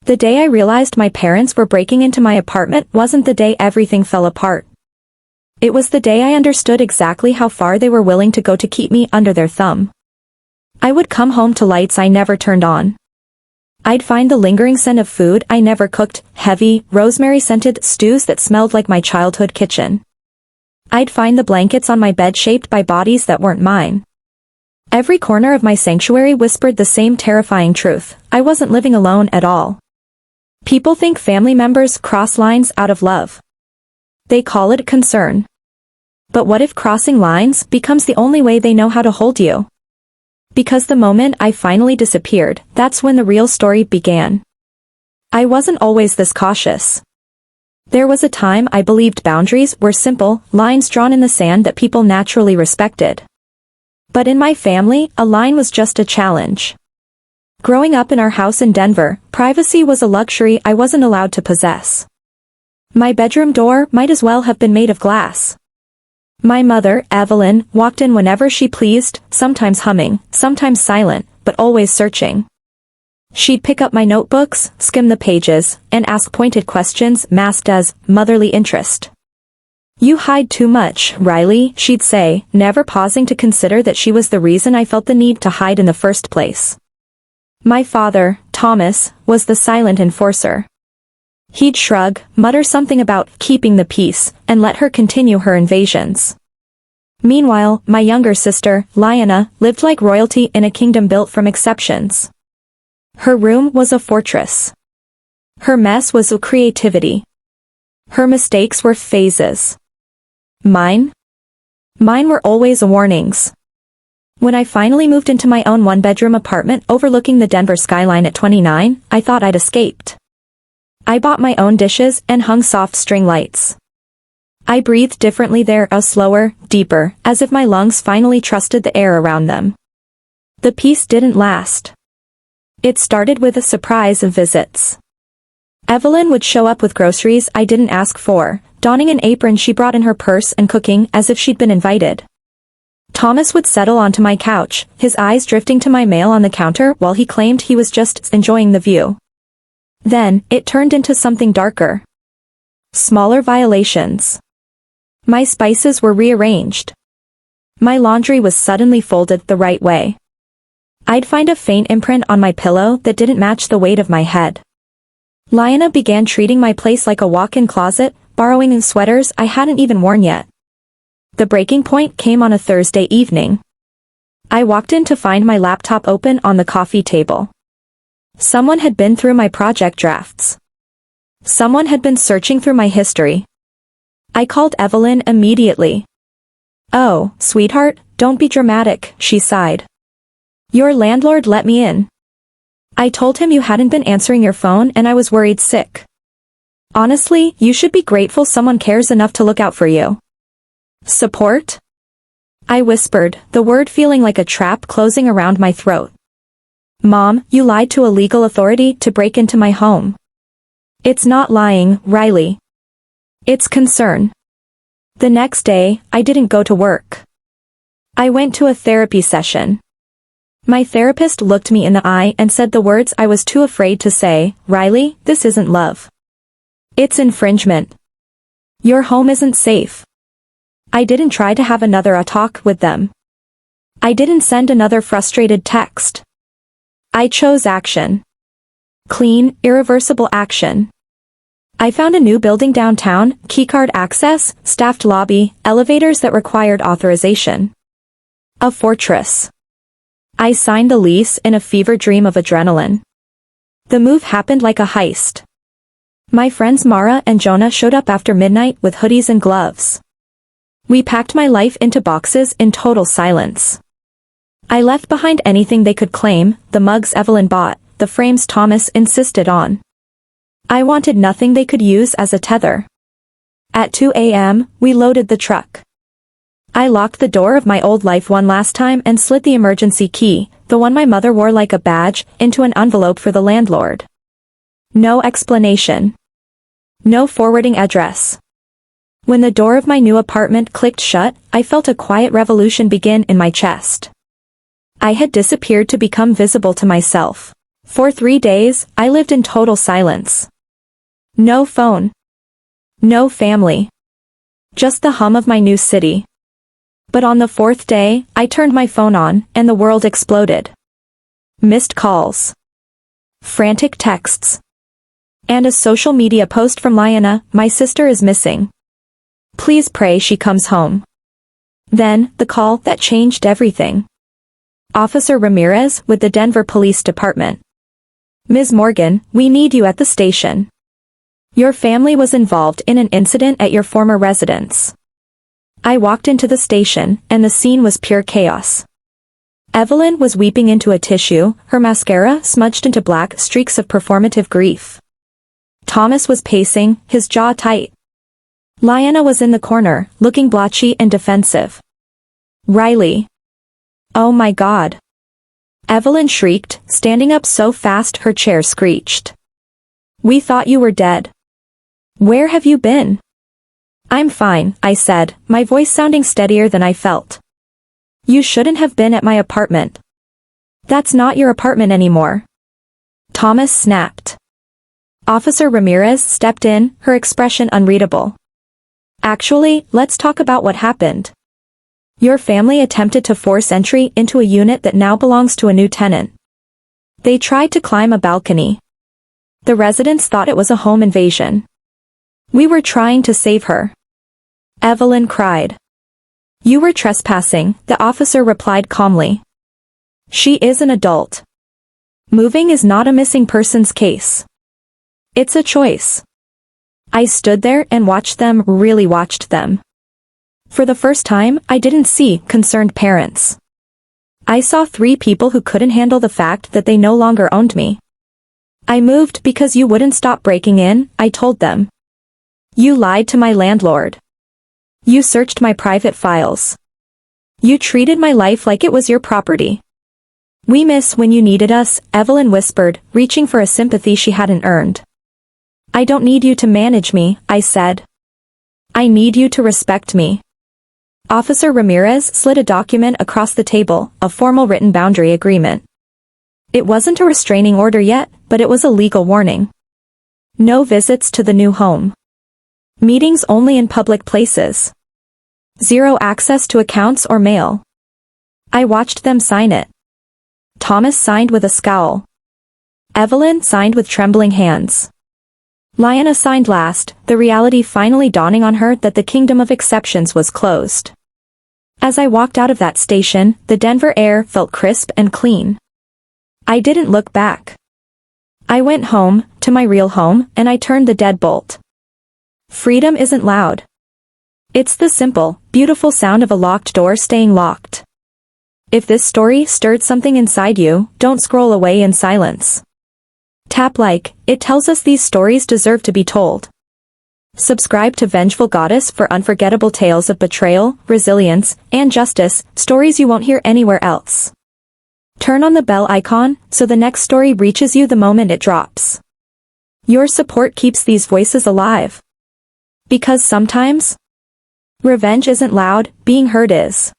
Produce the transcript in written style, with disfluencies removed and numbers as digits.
The day I realized my parents were breaking into my apartment wasn't the day everything fell apart. It was the day I understood exactly how far they were willing to go to keep me under their thumb. I would come home to lights I never turned on. I'd find the lingering scent of food I never cooked, heavy, rosemary-scented stews that smelled like my childhood kitchen. I'd find the blankets on my bed shaped by bodies that weren't mine. Every corner of my sanctuary whispered the same terrifying truth: I wasn't living alone at all. People think family members cross lines out of love. They call it concern. But what if crossing lines becomes the only way they know how to hold you? Because the moment I finally disappeared, that's when the real story began. I wasn't always this cautious. There was a time I believed boundaries were simple, lines drawn in the sand that people naturally respected. But in my family, a line was just a challenge. Growing up in our house in Denver, privacy was a luxury I wasn't allowed to possess. My bedroom door might as well have been made of glass. My mother, Evelyn, walked in whenever she pleased, sometimes humming, sometimes silent, but always searching. She'd pick up my notebooks, skim the pages, and ask pointed questions masked as motherly interest. "You hide too much, Riley," she'd say, never pausing to consider that she was the reason I felt the need to hide in the first place. My father, Thomas, was the silent enforcer. He'd shrug, mutter something about keeping the peace, and let her continue her invasions. Meanwhile, my younger sister, Lyanna, lived like royalty in a kingdom built from exceptions. Her room was a fortress. Her mess was a creativity. Her mistakes were phases. Mine were always warnings. When I finally moved into my own one-bedroom apartment overlooking the Denver skyline at 29, I thought I'd escaped. I bought my own dishes and hung soft string lights. I breathed differently there, slower, deeper, as if my lungs finally trusted the air around them. The peace didn't last. It started with a surprise of visits. Evelyn would show up with groceries I didn't ask for, donning an apron she brought in her purse and cooking as if she'd been invited. Thomas would settle onto my couch, his eyes drifting to my mail on the counter while he claimed he was just enjoying the view. Then, it turned into something darker. Smaller violations. My spices were rearranged. My laundry was suddenly folded the right way. I'd find a faint imprint on my pillow that didn't match the weight of my head. Lyanna began treating my place like a walk-in closet, borrowing in sweaters I hadn't even worn yet. The breaking point came on a Thursday evening. I walked in to find my laptop open on the coffee table. Someone had been through my project drafts. Someone had been searching through my history. I called Evelyn immediately. "Oh, sweetheart, don't be dramatic," she sighed. "Your landlord let me in. I told him you hadn't been answering your phone and I was worried sick. Honestly, you should be grateful someone cares enough to look out for you." "Support?" I whispered, the word feeling like a trap closing around my throat. "Mom, you lied to a legal authority to break into my home." "It's not lying, Riley. It's concern." The next day, I didn't go to work. I went to a therapy session. My therapist looked me in the eye and said the words I was too afraid to say: "Riley, this isn't love. It's infringement. Your home isn't safe." I didn't try to have another talk with them. I didn't send another frustrated text. I chose action. Clean, irreversible action. I found a new building downtown, keycard access, staffed lobby, elevators that required authorization. A fortress. I signed the lease in a fever dream of adrenaline. The move happened like a heist. My friends Mara and Jonah showed up after midnight with hoodies and gloves. We packed my life into boxes in total silence. I left behind anything they could claim, the mugs Evelyn bought, the frames Thomas insisted on. I wanted nothing they could use as a tether. At 2 a.m., we loaded the truck. I locked the door of my old life one last time and slid the emergency key, the one my mother wore like a badge, into an envelope for the landlord. No explanation. No forwarding address. When the door of my new apartment clicked shut, I felt a quiet revolution begin in my chest. I had disappeared to become visible to myself. For 3 days, I lived in total silence. No phone. No family. Just the hum of my new city. But on the 4th day, I turned my phone on, and the world exploded. Missed calls. Frantic texts. And a social media post from Liana, my sister is missing. Please pray she comes home. Then, the call that changed everything. Officer Ramirez with the Denver Police Department. Ms. Morgan, we need you at the station. Your family was involved in an incident at your former residence. I walked into the station, and the scene was pure chaos. Evelyn was weeping into a tissue, her mascara smudged into black streaks of performative grief. Thomas was pacing, his jaw tight. Liana was in the corner, looking blotchy and defensive. Riley. Oh my God. Evelyn shrieked, standing up so fast her chair screeched. We thought you were dead. Where have you been? I'm fine, I said, my voice sounding steadier than I felt. You shouldn't have been at my apartment. That's not your apartment anymore. Thomas snapped. Officer Ramirez stepped in, her expression unreadable. Actually, let's talk about what happened. Your family attempted to force entry into a unit that now belongs to a new tenant. They tried to climb a balcony. The residents thought it was a home invasion. We were trying to save her. Evelyn cried. You were trespassing, the officer replied calmly. She is an adult. Moving is not a missing persons case. It's a choice. I stood there and really watched them. For the first time, I didn't see concerned parents. I saw 3 people who couldn't handle the fact that they no longer owned me. I moved because you wouldn't stop breaking in, I told them. You lied to my landlord. You searched my private files. You treated my life like it was your property. We miss when you needed us, Evelyn whispered, reaching for a sympathy she hadn't earned. I don't need you to manage me, I said. I need you to respect me. Officer Ramirez slid a document across the table, a formal written boundary agreement. It wasn't a restraining order yet, but it was a legal warning. No visits to the new home. Meetings only in public places. 0 access to accounts or mail. I watched them sign it. Thomas signed with a scowl. Evelyn signed with trembling hands. Liana signed last, the reality finally dawning on her that the kingdom of exceptions was closed. As I walked out of that station, the Denver air felt crisp and clean. I didn't look back. I went home, to my real home, and I turned the deadbolt. Freedom isn't loud. It's the simple, beautiful sound of a locked door staying locked. If this story stirred something inside you, don't scroll away in silence. Tap like, it tells us these stories deserve to be told. Subscribe to Vengeful Goddess for unforgettable tales of betrayal, resilience, and justice, stories you won't hear anywhere else. Turn on the bell icon, so the next story reaches you the moment it drops. Your support keeps these voices alive. Because sometimes, revenge isn't loud, being heard is.